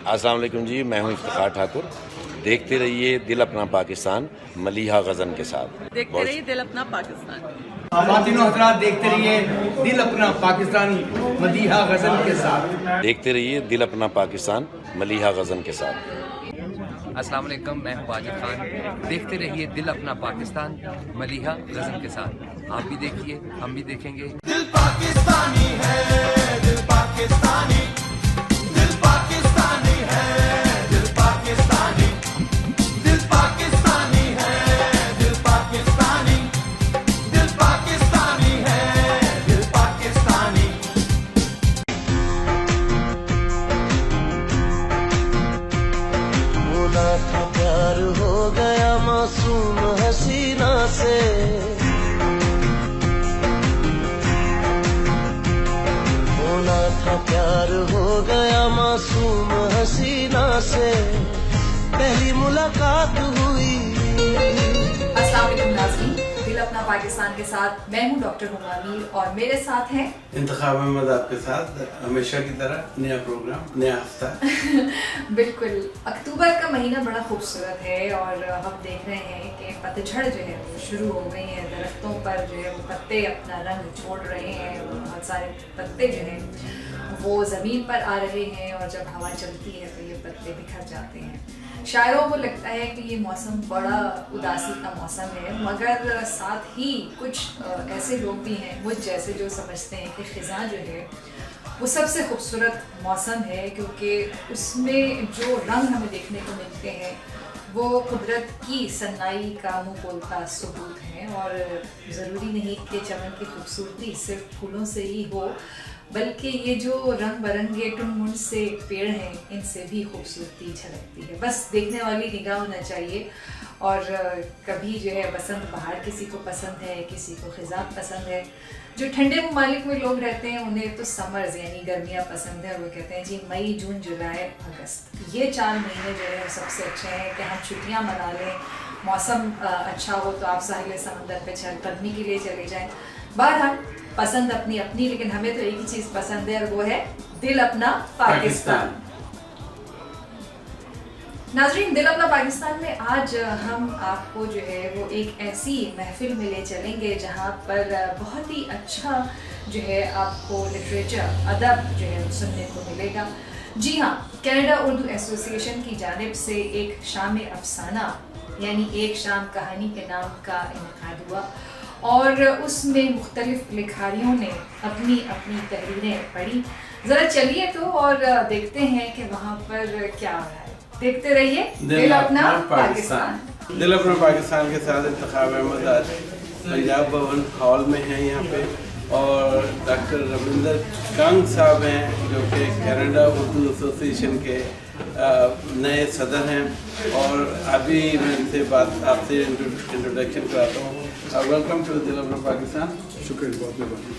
अस्सलाम वालेकुम जी, मैं हूं इफ्तिखार ठाकुर। देखते रहिए दिल अपना पाकिस्तान मलीहा गज़न के साथ। देखते रहिए दिल अपना पाकिस्तान। ख़वातीन और हज़रात, देखते रहिए दिल अपना पाकिस्तान मलीहा गज़न के साथ। देखते रहिए दिल अपना पाकिस्तान मलीहा गज़न के साथ। अस्सलाम वालेकुम, मैं हूं वाजिद खान। देखते रहिए दिल अपना पाकिस्तान मलीहा गज़न के साथ। आप भी देखिए, हम भी देखेंगे। दिल पाकिस्तानी है, दिल पाकिस्तानी, दिल पाकिस्तानी है, दिल पाकिस्तानी, दिल पाकिस्तानी है, दिल पाकिस्तानी, दिल पाकिस्तानी है, दिल पाकिस्तानी। बोला था प्यार हो गया मासूम हसीना से, बोला था प्यार हो गया मासूम हसीना से, पहली मुलाकात हुई। अस्सलाम वालेकुम नाज़रीन, दिल अपना पाकिस्तान के साथ मैं हूं डॉक्टर हुमामी और मेरे साथ हैं इंतखाब अहमद आपके साथ हमेशा की तरह नया प्रोग्राम नया हफ्ता। बिल्कुल, अक्टूबर का महीना बड़ा खूबसूरत है और हम देख रहे हैं कि पतझड़ जो है वो शुरू हो गई है। दरख्तों पर जो है वो पत्ते अपना रंग छोड़ रहे हैं, बहुत सारे पत्ते जो हैं वो ज़मीन पर आ रहे हैं और जब हवा चलती है तो ये पत्ते बिखर जाते हैं। शायरों को लगता है कि ये मौसम बड़ा उदासी का मौसम है, मगर साथ ही कुछ ऐसे लोग भी हैं मुझ जैसे जो समझते हैं कि ख़िज़ां जो है वो सबसे खूबसूरत मौसम है, क्योंकि उसमें जो रंग हमें देखने को मिलते हैं वो कुदरत की सन्नाई का मुँह बोलता सबूत है। और ज़रूरी नहीं कि चमन की खूबसूरती सिर्फ फूलों से ही हो, बल्कि ये जो रंग बिरंगे टुनमुन से पेड़ हैं इनसे भी खूबसूरती झलकती है। बस देखने वाली निगाह होना चाहिए। और कभी जो है बसंत बहार किसी को पसंद है, किसी को ख़िज़ां पसंद है। जो ठंडे ममालिक में लोग रहते हैं उन्हें तो समर्स यानी गर्मियाँ पसंद है। वो कहते हैं जी मई जून जुलाई अगस्त ये 4 महीने जो है सबसे अच्छे हैं कि हम छुट्टियाँ मना लें, मौसम अच्छा हो तो आप साहिल समंदर पे चहलकदमी के लिए चले जाएँ। बहरहाल पसंद अपनी अपनी, लेकिन हमें तो एक ही चीज़ पसंद है और वो है दिल अपना पाकिस्तान। नाज़रीन, दिल अपना पाकिस्तान में आज हम आपको जो है वो एक ऐसी महफिल में ले चलेंगे जहाँ पर बहुत ही अच्छा जो है आपको लिटरेचर अदब जो है वो सुनने को मिलेगा। जी हाँ, कनाडा उर्दू एसोसिएशन की जानिब से एक शाम अफसाना यानी एक शाम कहानी के नाम का इनेकाद हुआ और उसमें मुख्तलिफ लिखारियों ने अपनी अपनी तहरीरें पढ़ी। ज़रा चलिए तो और देखते हैं कि वहाँ पर क्या हो रहा है। देखते रहिए दिल अपना पाकिस्तान। दिल अपना पाकिस्तान के साथ इंतखाब अहमद आज पंजाब भवन हॉल में हैं यहाँ पे, और डॉक्टर रविंदर कंग साहब हैं जो कि कनाडा उर्दू एसोसिएशन के नए सदर हैं। और अभी मैं इनसे बात आपसे इंट्रोडक्शन कराता हूँ। वेलकम टू दिल अपना पाकिस्तान। शुक्रिया, बहुत मेहरबानी।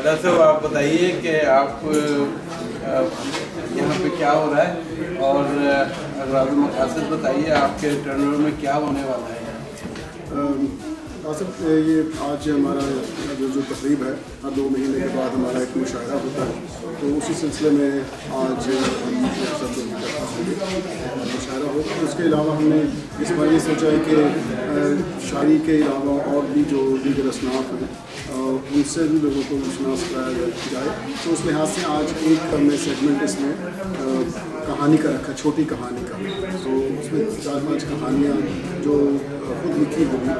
डॉक्टर साहब, आप बताइए कि आप यहाँ पे क्या हो रहा है और अगर मकासद बताइए आपके टर्नओवर में क्या होने वाला है। आसिफ, ये आज हमारा जो तकरीब है हर 2 महीने के बाद हमारा एक मुशायरा होता है, तो उसी सिलसिले में आज हम सब मुशायरा होगा। उसके अलावा हमने इस बार ये सोचा है कि शायरी के अलावा और भी जो दीगर असनाफ हैं उनसे भी लोगों को शनाख्त कराया जाए। तो उस लिहाज से आज एक हमने सेगमेंट इसमें कहानी का रखा, छोटी कहानी का। तो उसमें 4-5 कहानियाँ जो खुद लिखी होगी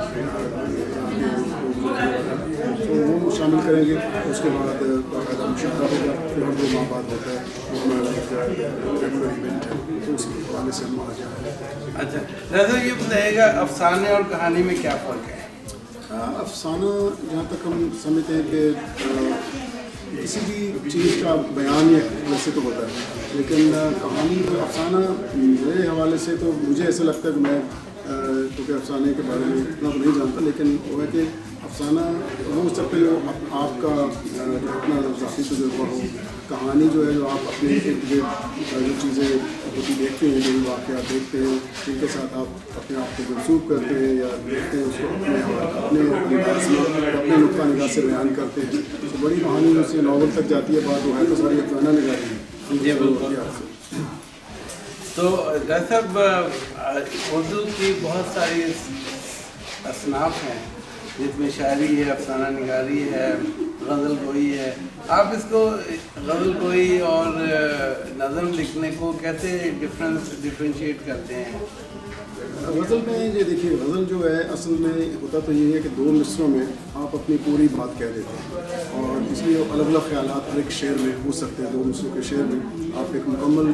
तो वो शामिल करेंगे। उसके बाद बाकायदा मुशायरा होगा, फिर हम 2 माह बाद होता है वो हमारा रेगुलर इवेंट है, तो उसके हवाले से हम वहाँ जाएंगे। अच्छा दादा, ये बताइएगा अफसाने और कहानी में क्या फ़र्क है। अफसाना जहाँ तक हम समझते हैं कि किसी भी चीज़ का बयान एक वैसे तो होता है, लेकिन कहानी अफसाना मेरे हवाले से तो मुझे ऐसा लगता है कि मैं क्योंकि अफसाने के बारे में इतना तो नहीं जानता, लेकिन वो है कि अफसाना वो सब पे आपका अपना ज़ाती तजुर्बा हो। कहानी जो है जो आप अपने जो चीज़ें होती देखते हैं, जो वाक़यात देखते हैं, जिनके साथ आप अपने आप को मनसूब करते हैं या देखते हैं, उसको अपने अंदाज में अपने नुक्ता निगाह से बयान करते हैं। तो बड़ी कहानी उससे नावल तक जाती है बात, वो है तो सारी अफसाना निगाही है। तो डॉक्टर साहब, उर्दू की बहुत सारी असनाफ हैं जिसमें शायरी है, अफसाना निगारी है, गज़ल गोई है। आप इसको गज़ल गोई और नज़म लिखने को कैसे डिफ्रेंशिएट करते हैं? गज़ल में ये देखिए, गज़ल जो है असल में होता तो ये है कि दो मिसरों में आप अपनी पूरी बात कह देते हैं, और इसलिए अलग अलग ख्यालात हर एक शेर में हो सकते हैं। दो मिसरों के शेर में आप एक मुकम्मल,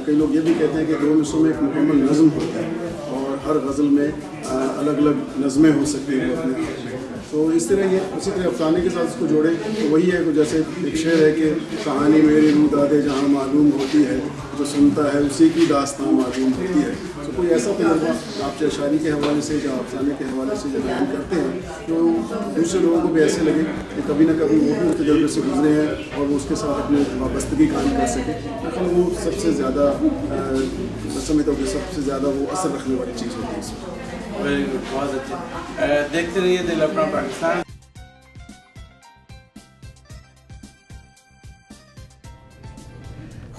कई लोग ये भी कहते हैं कि दो मिसरों में एक मुकम्मल नज़म होता है, और हर गज़ल में अलग अलग नज़में हो सकती हैं अपने। तो इस तरह ये उसी तरह अफसाने के साथ इसको जोड़ें तो वही है कि जैसे एक शेर है कि कहानी मेरी रूह दादे जहाँ मालूम होती है, जो सुनता है उसी की दास्तां मालूम होती है। तो कोई ऐसा तजुर्बा आप चाहे शायरी के हवाले से या अफसाने के हवाले से जब बयान करते हैं तो दूसरे लोगों को भी ऐसे लगे कि कभी ना कभी वो भी उस तजुर्बे से गुजरे हैं और वो उसके साथ अपनी वाबस्तगी कायम कर सके। लेकिन वो सबसे ज़्यादा समझता हूँ कि सबसे ज़्यादा वो असर रखने वाली चीज़ होती है इसमें। वेरी गुड, बहुत अच्छे। देखते रहिए दिल अपना पाकिस्तान।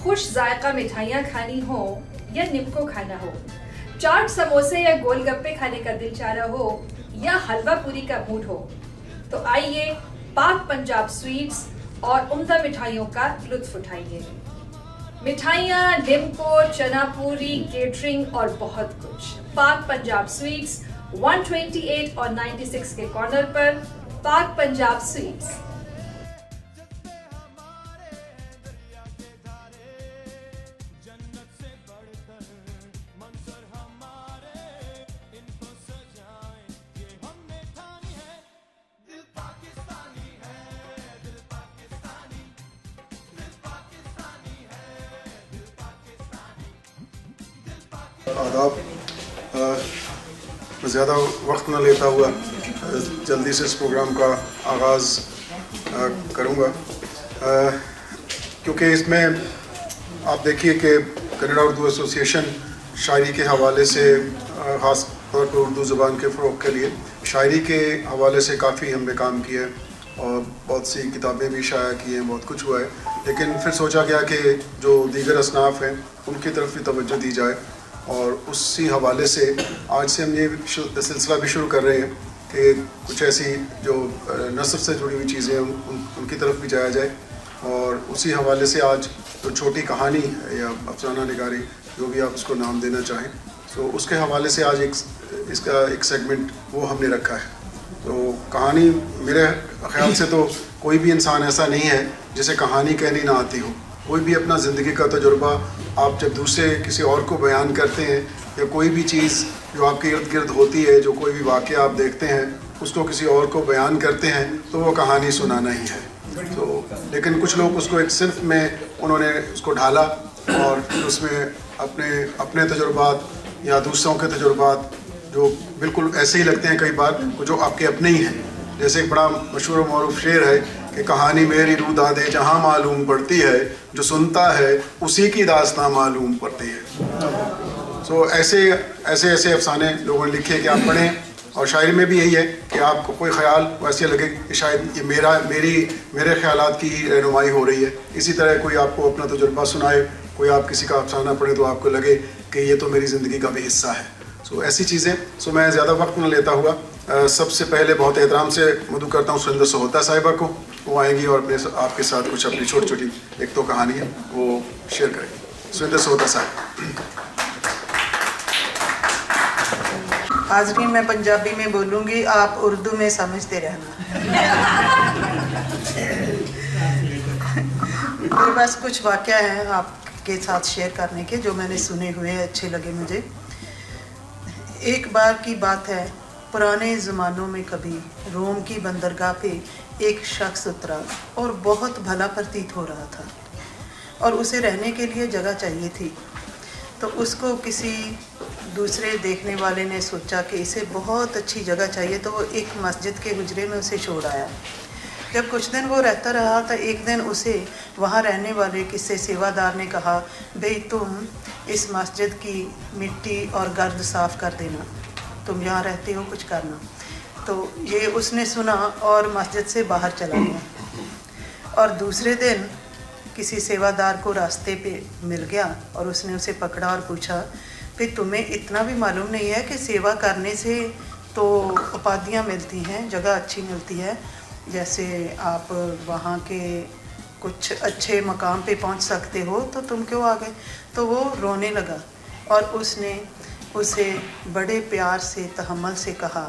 खुश जायका मिठाइयाँ खानी हो या निम्को खाना हो, चाट समोसे या गोलगप्पे खाने का दिल चाह रहा हो, या हलवा पूरी का मूड हो, तो आइए पाक पंजाब स्वीट्स और उम्दा मिठाइयों का लुत्फ उठाइए। मिठाइयाँ, निम्को, चना पूरी, केटरिंग और बहुत कुछ। पाक पंजाब स्वीट्स 128 और 96 के कॉर्नर पर। पाक पंजाब स्वीट्स। आदाब। ज़्यादा वक्त न लेता हुआ जल्दी से इस प्रोग्राम का आगाज़ करूँगा, क्योंकि इसमें आप देखिए कि कनाडा उर्दू एसोसिएशन शायरी के हवाले से, ख़ास तौर पर उर्दू ज़ुबान के फ़रोग़ के लिए शायरी के हवाले से काफ़ी हमने काम किया है और बहुत सी किताबें भी शाया की हैं, बहुत कुछ हुआ है। लेकिन फिर सोचा गया कि जो दीगर असनाफ़ हैं उनकी तरफ भी तवज्जो दी जाए, और उसी हवाले से आज से हम ये सिलसिला भी शुरू कर रहे हैं कि कुछ ऐसी जो नस्र से जुड़ी हुई चीज़ें उनकी तरफ भी जाया जाए। और उसी हवाले से आज जो छोटी कहानी या अफसाना निगारी, जो भी आप उसको नाम देना चाहें, तो उसके हवाले से आज इसका एक सेगमेंट वो हमने रखा है। तो कहानी, मेरे ख़्याल से तो कोई भी इंसान ऐसा नहीं है जिसे कहानी कहनी ना आती हो। कोई भी अपना ज़िंदगी का तजुर्बा आप जब दूसरे किसी और को बयान करते हैं, या कोई भी चीज़ जो आपके इर्द गिर्द होती है, जो कोई भी वाक़या आप देखते हैं, उसको किसी और को बयान करते हैं, तो वो कहानी सुनाना ही है। तो लेकिन कुछ लोग उसको एक सिर्फ में उन्होंने उसको ढाला और उसमें अपने तजुर्बात या दूसरों के तजुर्बात जो बिल्कुल ऐसे ही लगते हैं कई बार, जो आपके अपने ही हैं। जैसे एक बड़ा मशहूर और मरूफ शेर है कि कहानी मेरी रूह दादे जहाँ मालूम पड़ती है, जो सुनता है उसी की दास्तां मालूम पड़ती है। सो ऐसे अफसाने लोगों ने लिखे कि आप पढ़ें, और शायरी में भी यही है कि आपको कोई ख्याल वैसे लगे कि शायद ये मेरे ख्यालात की ही रहनुमाई हो रही है। इसी तरह कोई आपको अपना तजुर्बा सुनाए, कोई आप किसी का अफसाना पढ़े तो आपको लगे कि ये तो मेरी ज़िंदगी का भी हिस्सा है। सो ऐसी चीज़ें। सो मैं ज़्यादा वक्त न लेता हुआ सबसे पहले बहुत एहतराम से मदू करता हूँ सुरिंदर सोहता साहिबा को। वो आएंगी और अपने आपके साथ कुछ अपनी छोटी छोटी एक तो कहानी है वो शेयर करेंगी। सुरिंदर सोहता साहिब। हाज़रीन, मैं पंजाबी में बोलूँगी, आप उर्दू में समझते रहना। मेरे पास कुछ वाक़या हैं आपके साथ शेयर करने के, जो मैंने सुने हुए अच्छे लगे मुझे। एक बार की बात है, पुराने ज़मानों में कभी रोम की बंदरगाह पे एक शख्स उतरा और बहुत भला प्रतीत हो रहा था, और उसे रहने के लिए जगह चाहिए थी। तो उसको किसी दूसरे देखने वाले ने सोचा कि इसे बहुत अच्छी जगह चाहिए, तो वो एक मस्जिद के हुजरे में उसे छोड़ आया। जब कुछ दिन वो रहता रहा तो एक दिन उसे वहाँ रहने वाले किसी सेवादार ने कहा, भाई तुम इस मस्जिद की मिट्टी और गर्द साफ़ कर देना, तुम यहाँ रहते हो, कुछ करना। तो ये उसने सुना और मस्जिद से बाहर चला गया। और दूसरे दिन किसी सेवादार को रास्ते पे मिल गया और उसने उसे पकड़ा और पूछा, फिर तुम्हें इतना भी मालूम नहीं है कि सेवा करने से तो उपाधियाँ मिलती हैं, जगह अच्छी मिलती है, जैसे आप वहाँ के कुछ अच्छे मकाम पे पहुँच सकते हो, तो तुम क्यों आ गए? तो वो रोने लगा और उसने उसे बड़े प्यार से तहम्मुल से कहा,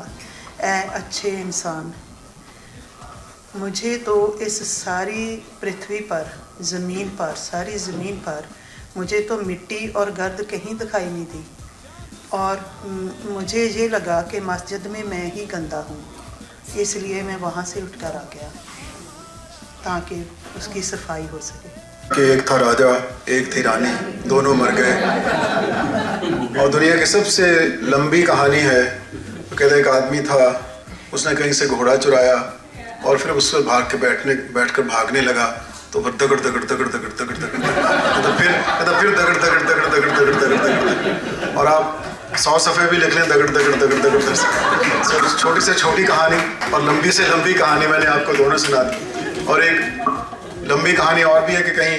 ऐ अच्छे इंसान, मुझे तो इस सारी पृथ्वी पर, ज़मीन पर, सारी ज़मीन पर मुझे तो मिट्टी और गर्द कहीं दिखाई नहीं दी, और मुझे ये लगा कि मस्जिद में मैं ही गंदा हूँ, इसलिए मैं वहाँ से उठकर आ गया ताकि उसकी सफाई हो सके। कि एक था राजा, एक थी रानी, दोनों मर गए। और दुनिया की सबसे लंबी कहानी है। तो कहते एक आदमी था, उसने कहीं से घोड़ा चुराया और फिर उससे भाग के बैठकर भागने लगा, तो फिर दगड़ दगड़ दगड़ दगड़ दगड़ दगड़, तो फिर दगड़ दगड़ दगड़ दगड़ दगड़ दगड़ दगड़, और आप 100 सफ़े भी लिख लें, दगड़ दगड़ दगड़ दगड़ दगड़। छोटी से छोटी कहानी और लंबी से लंबी कहानी मैंने आपको दोनों सुना दी। और एक लंबी कहानी और भी है कि कहीं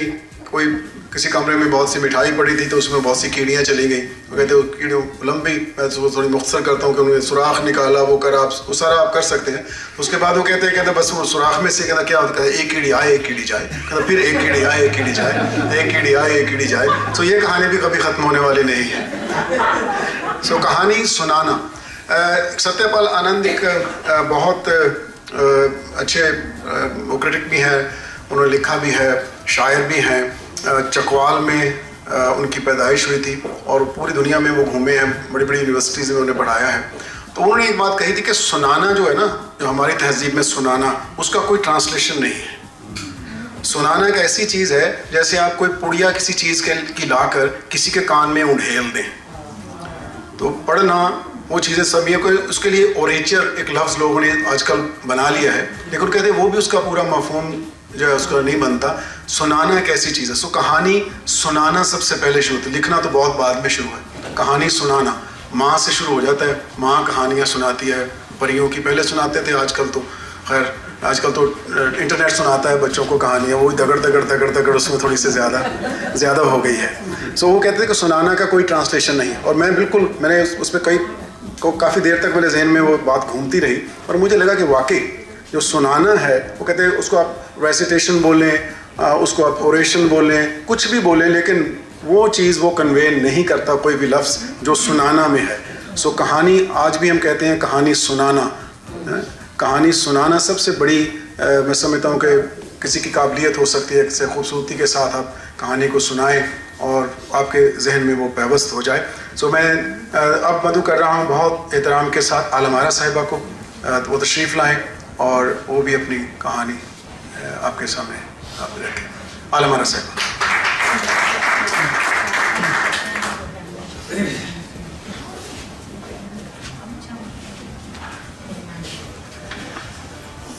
कोई किसी कमरे में बहुत सी मिठाई पड़ी थी, तो उसमें बहुत सी कीड़ियाँ चली गई। वो कहते हैं कीड़ियों लंबी, मैं तो थोड़ी मुख्तसर करता हूँ कि उन्होंने सुराख निकाला, वो कर आप वो सारा आप कर सकते हैं। उसके बाद वो कहते बस वो सुराख में से कहता क्या होता है, एक कीड़ी आए एक कीड़ी जाए, कहता फिर एक कीड़ी आए एक कीड़ी जाए, एक कीड़ी आए एक कीड़ी जाए। तो ये कहानी भी कभी ख़त्म होने वाली नहीं है। सो कहानी सुनाना। सत्यपाल आनंद एक बहुत अच्छे वो क्रिटिक भी हैं, उन्होंने लिखा भी है, शायर भी हैं। चकवाल में उनकी पैदाइश हुई थी और पूरी दुनिया में वो घूमे हैं, बड़ी बड़ी यूनिवर्सिटीज़ में उन्हें पढ़ाया है। तो उन्होंने एक बात कही थी कि सुनाना जो है ना, जो हमारी तहजीब में सुनाना, उसका कोई ट्रांसलेशन नहीं है। सुनाना एक ऐसी चीज़ है जैसे आप कोई पुड़िया किसी चीज़ की लाकर किसी के कान में उंडेल दें। तो पढ़ना वो चीज़ें सब ये, कोई उसके लिए ओरेचर एक लफ्ज़ लोगों ने आजकल बना लिया है, लेकिन कहते हैं वो भी उसका पूरा मफहूम जो है उसका नहीं बनता। सुनाना एक ऐसी चीज़ है। सो कहानी सुनाना सबसे पहले शुरू होती है, लिखना तो बहुत बाद में शुरू है। कहानी सुनाना माँ से शुरू हो जाता है, माँ कहानियाँ सुनाती है, परियों की पहले सुनाते थे, आजकल तो खैर आजकल तो इंटरनेट सुनाता है बच्चों को कहानियाँ, वो दगड़ दगड़ दगड़ दगड़ उसमें थोड़ी सी ज़्यादा हो गई है। सो वो कहते थे कि सुनाना का कोई ट्रांसलेशन नहीं है। और मैंने उसमें काफ़ी देर तक मेरे जहन में वो बात घूमती रही और मुझे लगा कि वाकई जो सुनाना है, वो कहते हैं उसको आप रेसिटेशन बोलें, उसको आप ओरेशन बोलें, कुछ भी बोलें, लेकिन वो चीज़ वो कन्वे नहीं करता कोई भी लफ्ज़ जो सुनाना में है। सो कहानी, आज भी हम कहते हैं कहानी सुनाना। कहानी सुनाना सबसे बड़ी मैं समझता हूँ कि किसी की काबिलियत हो सकती है, इससे खूबसूरती के साथ आप कहानी को सुनाएं और आपके जहन में वो पैवस्त हो जाए। सो मैं अब मदू कर रहा हूँ बहुत एहतराम के साथ आलमारा साहिबा को, वो तशरीफ़ लाएँ और वो भी अपनी कहानी आपके सामने आप रखें। आलमारा साहिबा।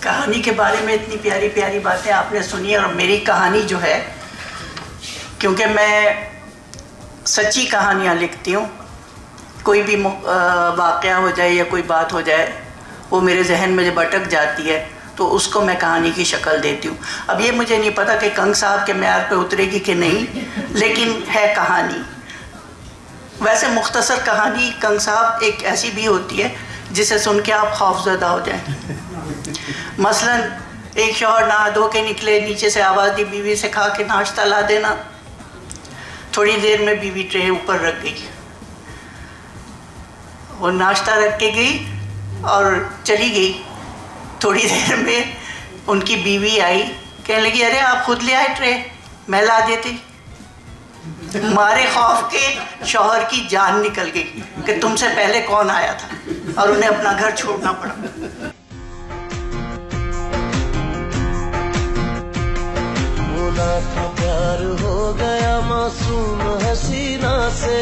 कहानी के बारे में इतनी प्यारी प्यारी बातें आपने सुनी। और मेरी कहानी जो है, क्योंकि मैं सच्ची कहानियाँ लिखती हूँ, कोई भी वाक़या हो जाए या कोई बात हो जाए, वो मेरे जहन में जब अटक जाती है तो उसको मैं कहानी की शक्ल देती हूँ। अब ये मुझे नहीं पता कि कंग साहब के म्यार पे उतरेगी कि नहीं, लेकिन है कहानी। वैसे मुख्तसर कहानी कंग साहब एक ऐसी भी होती है जिसे सुन के आप खौफज़दा हो जाएं। मसलन एक शौहर नहा धो के निकले, नीचे से आवाज़ दी बीवी से खा के नाश्ता ला देना। थोड़ी देर में बीवी ट्रे ऊपर रख गई, वो नाश्ता रख के गई और चली गई। थोड़ी देर में उनकी बीवी आई, कहने लगी अरे आप खुद ले आए ट्रे, मैं ला देती। मारे खौफ के शौहर की जान निकल गई कि तुमसे पहले कौन आया था, और उन्हें अपना घर छोड़ना पड़ा। था प्यार हो गया मासूम हसीना से।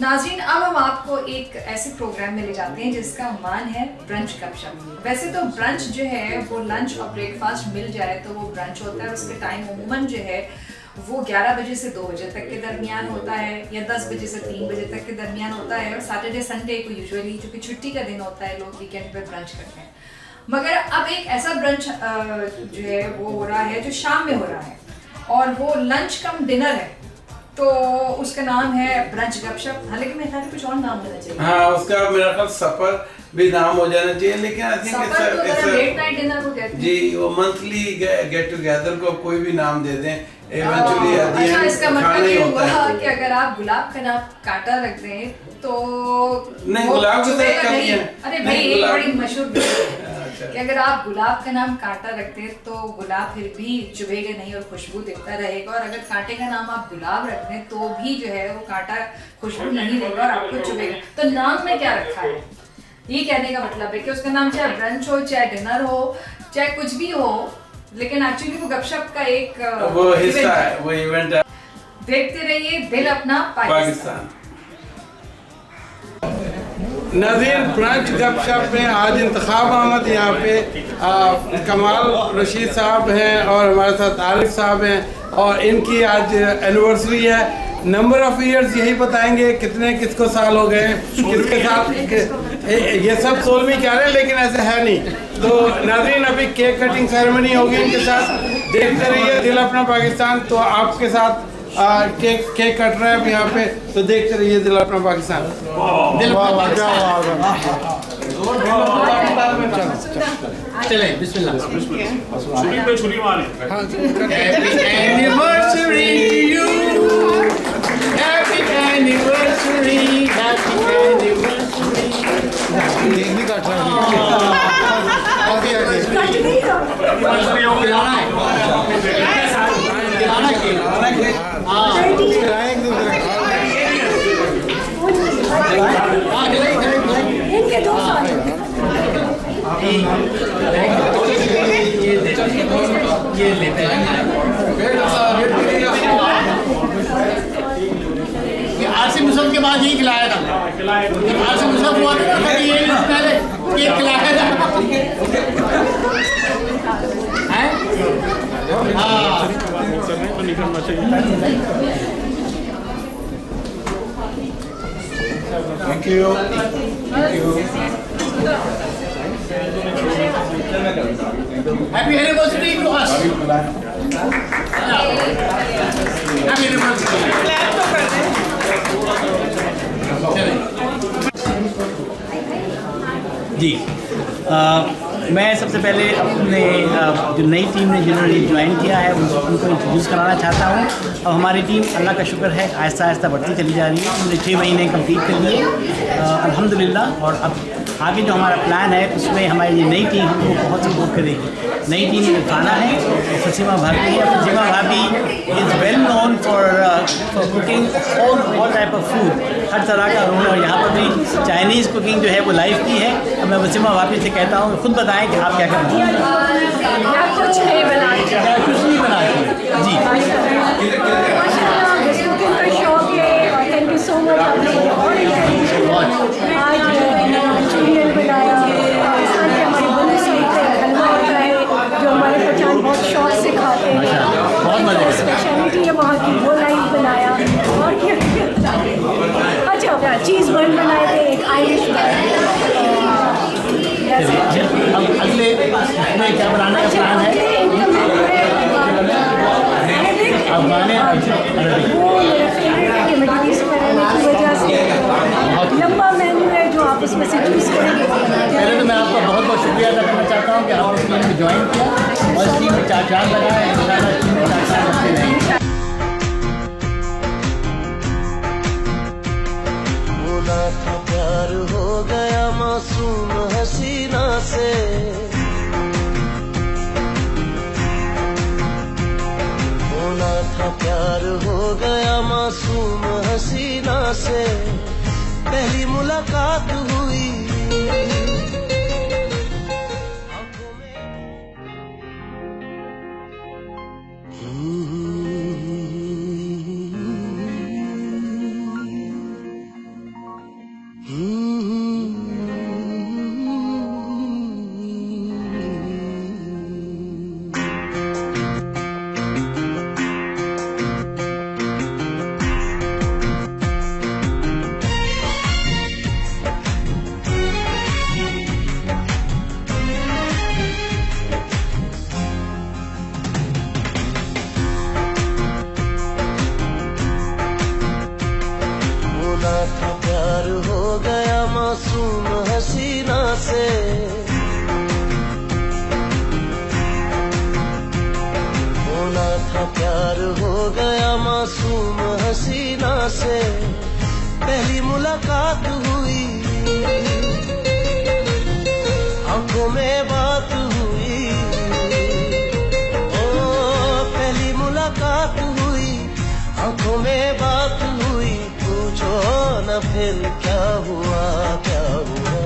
नाज़रीन, अब हम आपको एक ऐसे प्रोग्राम में ले जाते हैं जिसका उन्वान है ब्रंच गपशप। वैसे तो ब्रंच जो है वो लंच और ब्रेकफास्ट मिल जाए तो वो ब्रंच होता है। उसके टाइम अमूमन जो है वो 11 बजे से 2 बजे तक के दरमियान होता है, या 10 बजे से 3 बजे तक के दरमियान होता है। और सैटरडे संडे को यूजुअली, चूँकि छुट्टी का दिन होता है, लोग वीकेंड पे ब्रंच करते हैं। मगर अब एक ऐसा ब्रंच जो है वो हो रहा है जो शाम में हो रहा है, और वो लंच कम डिनर है, तो उसका नाम है ब्रंच गपशप। हालांकि मेरे ख्याल कुछ और नाम होना चाहिए। हाँ, उसका मेरा ख्याल सफर भी नाम हो जाना चाहिए, लेकिन I think late night dinner को कहते हैं जी, वो मंथली गेट टुगेदर को कोई भी नाम दे दें, इवेंचुअली अच्छा, इसका मतलब ये हुआ कि अगर आप गुलाब का नाम कांटा रख दें तो नहीं, गुलाब के साथ क्या नहीं। है? अरे भाई, एक बड़ी मशहूर बात है कि अगर आप गुलाब का नाम कांटा रखते हैं तो गुलाब फिर भी चुभेगा नहीं और खुशबू देता रहेगा, और अगर कांटे का नाम आप गुलाब रख दें तो भी जो है वो कांटा खुशबू नहीं देगा और आपको चुभेगा। तो नाम में क्या रखा है, ये कहने का मतलब है कि उसका नाम चाहे ब्रंच हो, चाहे डिनर हो, चाहे कुछ भी हो, लेकिन एक्चुअली वो गपशप का एक वो हिस्सा है, वो इवेंट है। देखते रहिए दिल अपना पाकिस्तान। नाज़रीन, ब्रंच गपशप में आज इंतखाब अहमद यहाँ पे कमाल रशीद साहब हैं और हमारे साथ आरिफ साहब हैं, और इनकी आज एनिवर्सरी है। नंबर ऑफ ईयर्स यही बताएंगे, कितने किसको साल हो गए, किसके साथ ये सब 16वीं कह रहे हैं, लेकिन ऐसे है नहीं। तो नाज़रीन, अभी केक कटिंग सेरेमनी होगी इनके साथ, देखते रहिए दिल अपना पाकिस्तान। तो आपके साथ केक कट रहा है यहाँ पे, तो देखते रहिए दिल अपना पाकिस्तान। चले बिस्मिल्लाह। छुरी पे छुरी मारे। Anniversary you, happy anniversary, happy anniversary. Cake भी काट रहा है। इनके 2 साल ये लेते हैं आसिम मुसल्फ के बाद यही खिलाया था। आसिम मुसल्फ हुआ था ये पहले केक खिलाया था। Thank you. Happy anniversary to us. Happy anniversary. जी, मैं सबसे पहले अपने जो नई टीम ने जिन्होंने ज्वाइन किया है उनको इंट्रोड्यूस कराना चाहता हूँ। अब हमारी टीम अल्लाह का शुक्र है आहिस्ता आहिस्ता बढ़ती चली जा रही है। हमने 6 महीने कंप्लीट कर लिए अल्हम्दुलिल्लाह, और अब आगे जो हमारा प्लान है उसमें हमारी ये नई टीम हमको बहुत सपोर्ट करेगी। नई टीम में खाना है, फसीमा भाभी है। फसीमा भाभी is well known for cooking all type of food, हर तरह का रोल, और यहाँ पर भी चाइनीज़ कुकिंग जो है वो लाइव की है। अब मैं फसीमा भाभी से कहता हूँ खुद बताएं कि आप क्या कर रहे हैं। कुछ नहीं बनाती, कुछ नहीं बनाती जी। कुकिंग का शौक है, और थैंक यू सो मच। आज मंचूरियन बनाया, पाकिस्तान के हमारे बड़े साइड पे हलवा होता है जो हमारे पहचान बहुत शौक से खाते हैं, बहुत मज़े स्पेशलिटी है वहाँ की, वो लाइव बनाया। और अच्छा चीज़ बर्न बनाए थे, एक आयरिश। अब अगले में क्या बनाने का प्लान है? अब गाने वो मेरा फेवरेट है कि मिडिल ईस्ट में रहने की वजह से लंबा मेन्यू है जो आप उसमें से चूज़ करेंगे। पहले तो मैं आपका बहुत बहुत शुक्रिया अदा करना चाहता हूँ कि आपने टीम में ज्वाइन किया और इस टीम में 4 चांद लगाए। इंशाल्लाह टीम में 4 चांद रखते रहेंगे। होना था प्यार हो गया मासूम हसीना से, होना था प्यार हो गया मासूम हसीना से, पहली मुलाकात हुई आंखों में। मासूम हसीना से। होना था प्यार हो गया मासूम हसीना से। पहली मुलाकात हुई, आंखों में बात हुई। ओ पहली मुलाकात हुई, आंखों में बात हुई। पूछो न फिर क्या हुआ, क्या हुआ।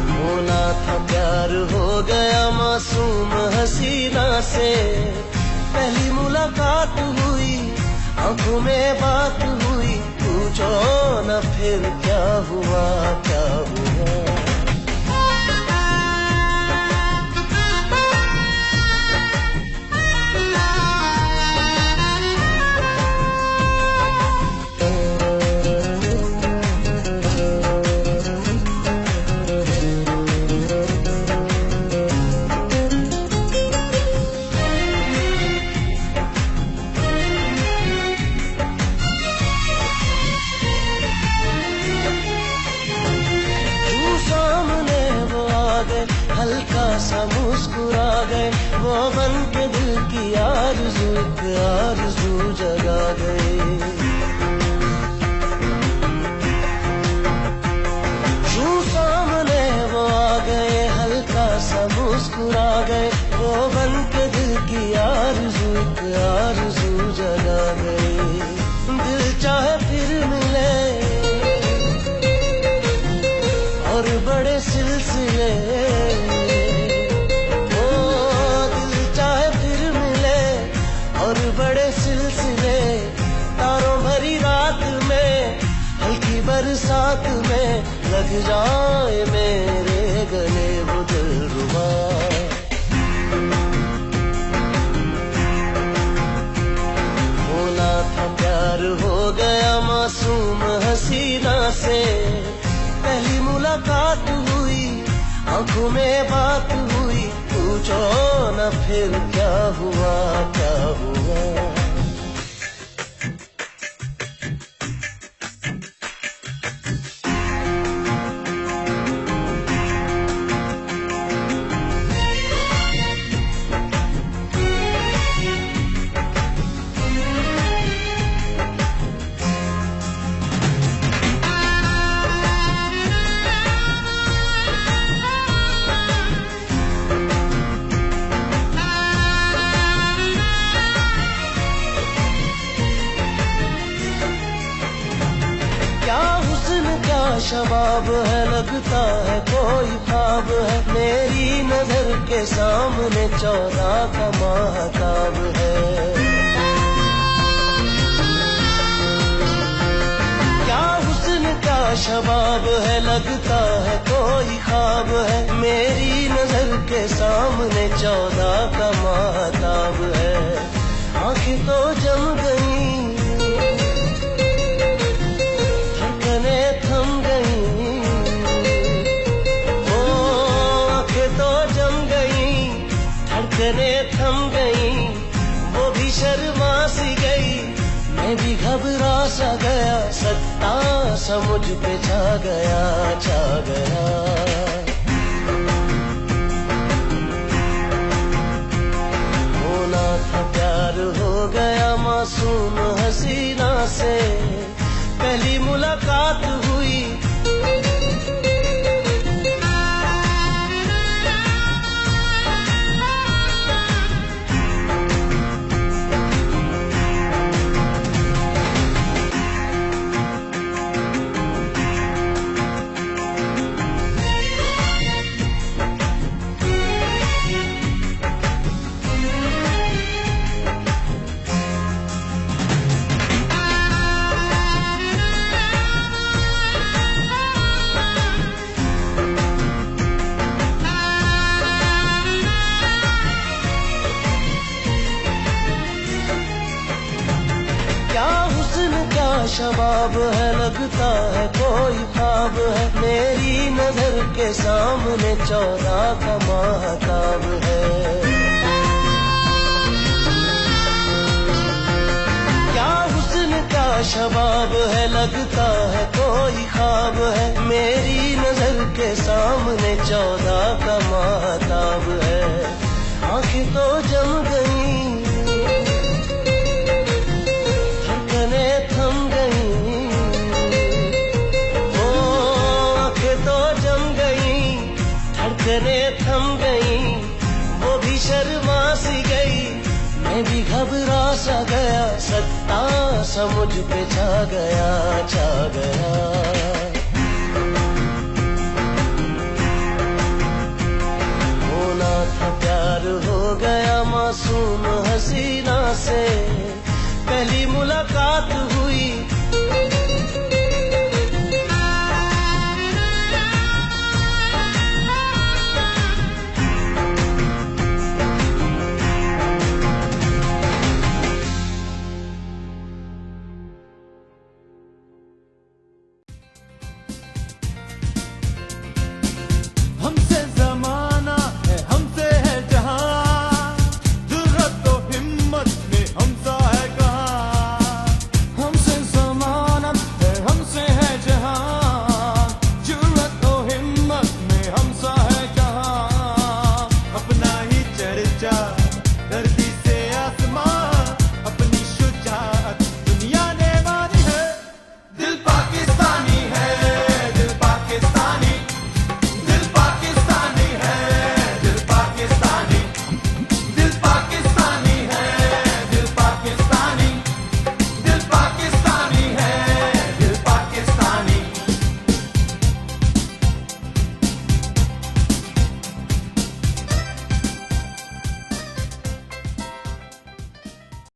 होना था प्यार हो गया मासूम हसीना से। पहली मुलाकात हुई, आंखों में बात हुई। पूछो न फिर क्या हुआ, क्या हुआ। हल्का सा मुस्कुरा गए, वो बन के दिल की आरज़ू एक आरज़ू जगा गए। यूं सामने वो आ गए, हल्का सा मुस्कुरा गए। वो बन के दिल की आरज़ू एक आरज़ू जगा गए। दिल चाहे फिर मिले और बड़े सिलसिले। बड़े सिलसिले तारों भरी रात में, हल्की बरसात में लग जाए मेरे गले वो दिलरुबा। होना था प्यार हो गया मासूम हसीना से। पहली मुलाकात हुई, आंखों में बात हुई। पूछो न फिर क्या हुआ, क्या हुआ। शबाब है, लगता है कोई ख्वाब है। मेरी नजर के सामने 14 का महताब है। क्या हुस्न क्या शबाब है, लगता है कोई ख्वाब है। मेरी नजर के सामने 14 का महताब है। आंखें तो जम गई, थम गई। ओ आंखें तो जम गई, धड़कने थम गई। वो भी शर्मा सी गई, मैं भी घबरा सा गया। सत्ता सा मुझ पे छा गया, छा गया। होना था प्यार हो गया मासूम हसीना से। पहली मुलाकात हुई, शबाब है, लगता है कोई ख्वाब है। मेरी नजर के सामने 14 का महताब है। क्या हुस्न क्या शबाब है, लगता है कोई ख्वाब है, मेरी नजर के सामने 14 का महताब है। आंखें तो जम गई, धड़कनें थम गई, ओ आंखें तो जम गई, धड़कनें थम गई, वो भी शर्मा सी गई, मैं भी घबरा सा गया, सत्ता सा मुझ पे छा गया, छा गया। होना था प्यार हो गया मासूम हसीना से, पहली मुलाकात